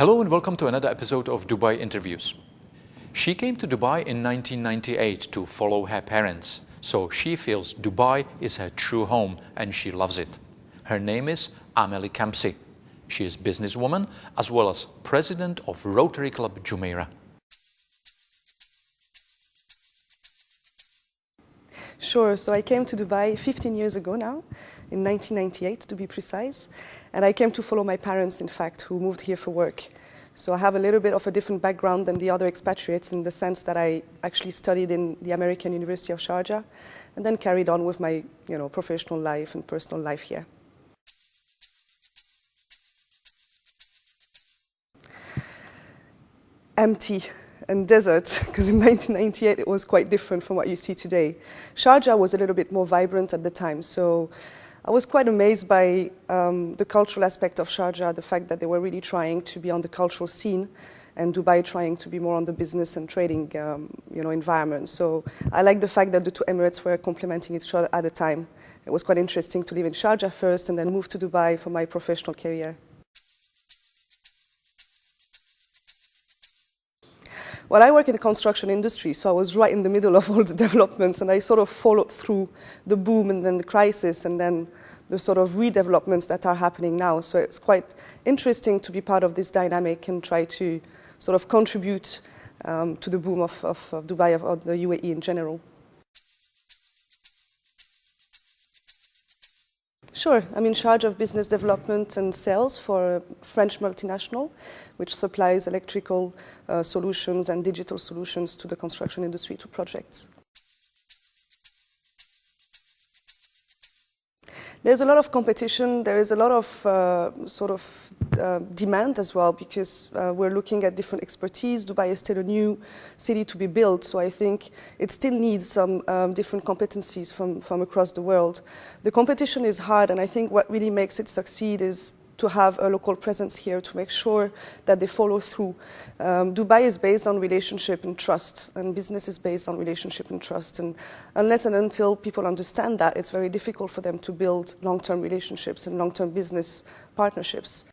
Hello and welcome to another episode of Dubai Interviews. She came to Dubai in 1998 to follow her parents, so she feels Dubai is her true home and she loves it. Her name is Amelie Campsey. She is a businesswoman as well as president of Rotary Club Jumeirah. Sure, so I came to Dubai 15 years ago now, in 1998 to be precise, and I came to follow my parents, in fact, who moved here for work. So I have a little bit of a different background than the other expatriates in the sense that I actually studied in the American University of Sharjah and then carried on with my professional life and personal life here. Empty and desert, because in 1998 it was quite different from what you see today. Sharjah was a little bit more vibrant at the time, so I was quite amazed by the cultural aspect of Sharjah, the fact that they were really trying to be on the cultural scene, and Dubai trying to be more on the business and trading environment. So I like the fact that the two Emirates were complementing each other at the time. It was quite interesting to live in Sharjah first and then move to Dubai for my professional career. Well, I work in the construction industry, so I was right in the middle of all the developments, and I sort of followed through the boom and then the crisis and then the sort of redevelopments that are happening now. So it's quite interesting to be part of this dynamic and try to sort of contribute to the boom of Dubai, of the UAE in general. Sure. I'm in charge of business development and sales for a French multinational, which supplies electrical solutions and digital solutions to the construction industry, to projects. There's a lot of competition. There is a lot of demand as well, because we're looking at different expertise. Dubai is still a new city to be built, so I think it still needs some different competencies from across the world. The competition is hard, and I think what really makes it succeed is to have a local presence here to make sure that they follow through. Dubai is based on relationship and trust, and business is based on relationship and trust. And unless and until people understand that, it's very difficult for them to build long-term relationships and long-term business partnerships.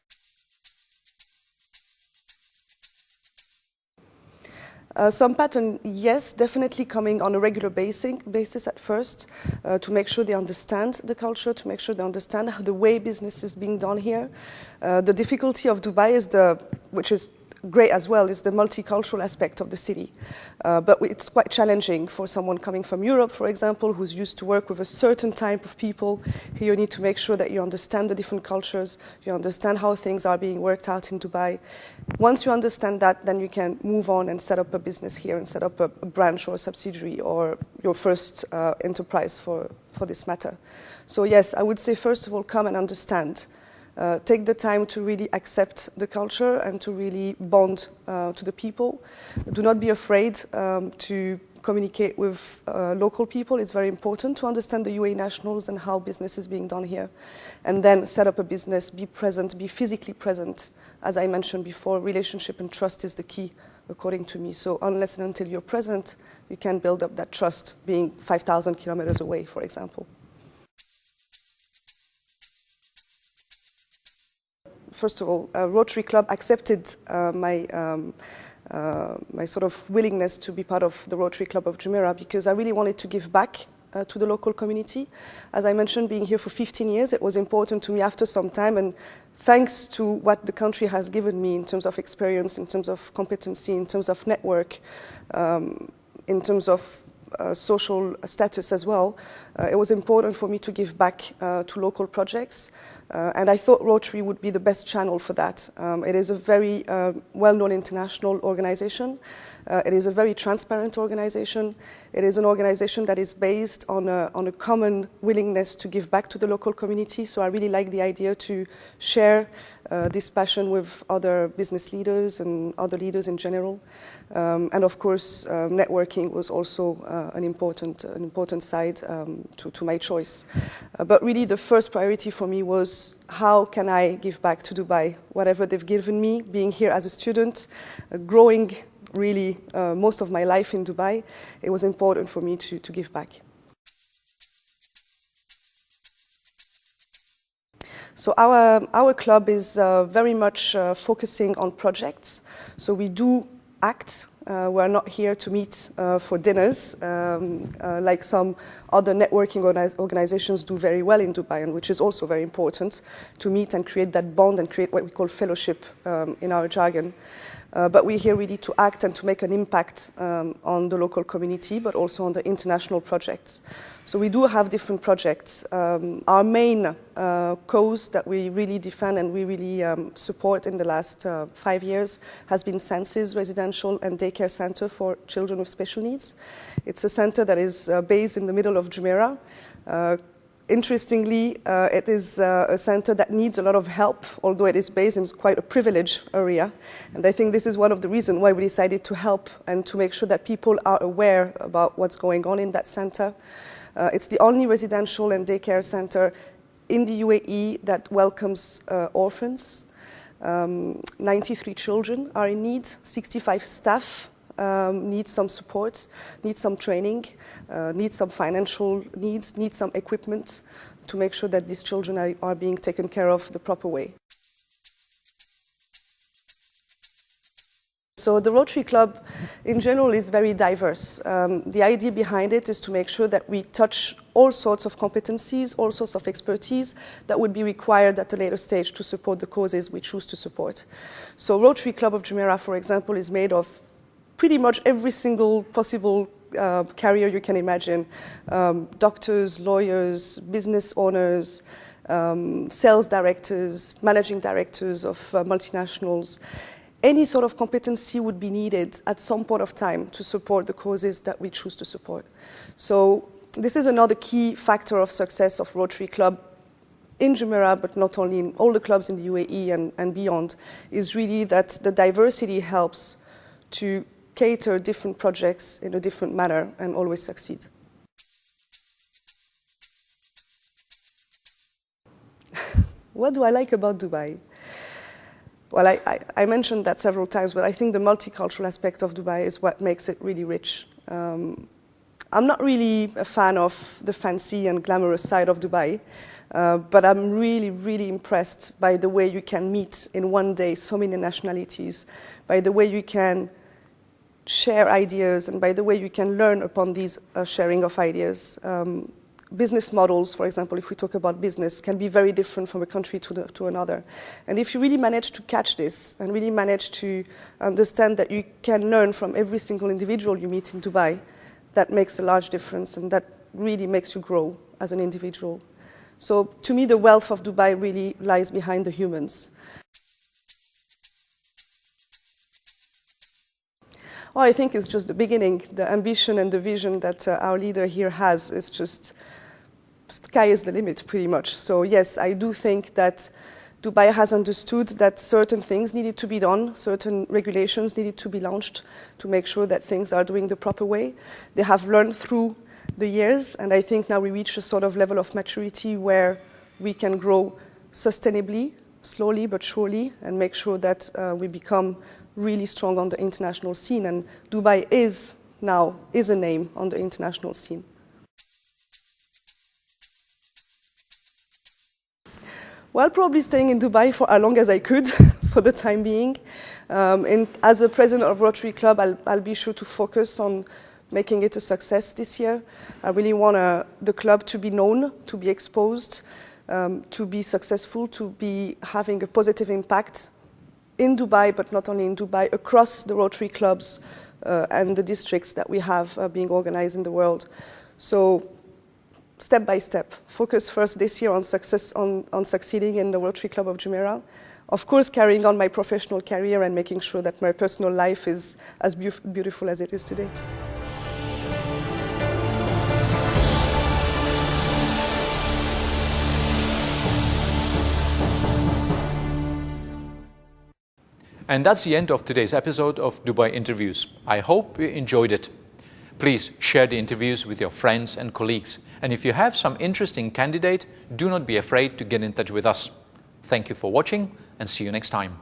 Some pattern, yes, definitely coming on a regular basis at first, to make sure they understand the culture, to make sure they understand the way business is being done here. The difficulty of Dubai is which is great as well, is the multicultural aspect of the city. But it's quite challenging for someone coming from Europe, for example, who's used to work with a certain type of people. Here you need to make sure that you understand the different cultures, you understand how things are being worked out in Dubai. Once you understand that, then you can move on and set up a business here and set up a branch or a subsidiary or your first enterprise for this matter. So yes, I would say first of all, come and understand. Take the time to really accept the culture and to really bond to the people. Do not be afraid to communicate with local people. It's very important to understand the UAE nationals and how business is being done here. And then set up a business, be present, be physically present. As I mentioned before, relationship and trust is the key, according to me. So unless and until you're present, you can build up that trust, being 5,000 kilometers away, for example. First of all, Rotary Club accepted my sort of willingness to be part of the Rotary Club of Jumeirah because I really wanted to give back to the local community. As I mentioned, being here for 15 years, it was important to me after some time, and thanks to what the country has given me in terms of experience, in terms of competency, in terms of network, in terms of social status as well, it was important for me to give back to local projects. And I thought Rotary would be the best channel for that. It is a very well-known international organization. It is a very transparent organization. It is an organization that is based on a common willingness to give back to the local community. So I really like the idea to share this passion with other business leaders and other leaders in general. And of course, networking was also an important side to my choice. But really the first priority for me was, how can I give back to Dubai? Whatever they've given me, being here as a student, growing really most of my life in Dubai, it was important for me to give back. So our club is very much focusing on projects. So we do act. We're not here to meet for dinners, like some other networking organizations do very well in Dubai, and which is also very important, to meet and create that bond and create what we call fellowship in our jargon. But we're here really to act and to make an impact on the local community, but also on the international projects. So we do have different projects. Our main cause that we really defend and we really support in the last 5 years has been Senses Residential and Daycare Center for Children with Special Needs. It's a center that is based in the middle of Jumeirah. Interestingly, it is a center that needs a lot of help, although it is based in quite a privileged area. And I think this is one of the reasons why we decided to help and to make sure that people are aware about what's going on in that center. It's the only residential and daycare center in the UAE that welcomes orphans. 93 children are in need, 65 staff need some support, need some training, need some financial needs, need some equipment to make sure that these children are being taken care of the proper way. So the Rotary Club in general is very diverse. The idea behind it is to make sure that we touch all sorts of competencies, all sorts of expertise that would be required at a later stage to support the causes we choose to support. So Rotary Club of Jumeirah, for example, is made of pretty much every single possible career you can imagine. Doctors, lawyers, business owners, sales directors, managing directors of multinationals. Any sort of competency would be needed at some point of time to support the causes that we choose to support. So this is another key factor of success of Rotary Club in Jumeirah, but not only in all the clubs in the UAE and beyond, is really that the diversity helps to cater different projects in a different manner and always succeed. What do I like about Dubai? Well, I mentioned that several times, but I think the multicultural aspect of Dubai is what makes it really rich. I'm not really a fan of the fancy and glamorous side of Dubai, but I'm really, really impressed by the way you can meet in one day so many nationalities, by the way you can share ideas, and by the way you can learn upon these sharing of ideas. Business models, for example, if we talk about business, can be very different from a country to another. And if you really manage to catch this and really manage to understand that you can learn from every single individual you meet in Dubai, that makes a large difference and that really makes you grow as an individual. So to me, the wealth of Dubai really lies behind the humans. Well, I think it's just the beginning. The ambition and the vision that our leader here has is just, sky is the limit, pretty much. So yes, I do think that Dubai has understood that certain things needed to be done, certain regulations needed to be launched to make sure that things are doing the proper way. They have learned through the years, and I think now we reach a sort of level of maturity where we can grow sustainably, slowly but surely, and make sure that we become really strong on the international scene, and Dubai is a name on the international scene. Well, probably staying in Dubai for as long as I could, for the time being. As a president of Rotary Club, I'll be sure to focus on making it a success this year. I really want the club to be known, to be exposed, to be successful, to be having a positive impact in Dubai, but not only in Dubai, across the Rotary clubs and the districts that we have being organized in the world. So step by step, focus first this year on succeeding in the Rotary Club of Jumeirah. Of course, carrying on my professional career and making sure that my personal life is as beautiful as it is today. And that's the end of today's episode of Dubai Interviews. I hope you enjoyed it. Please share the interviews with your friends and colleagues. And if you have some interesting candidate, do not be afraid to get in touch with us. Thank you for watching and see you next time.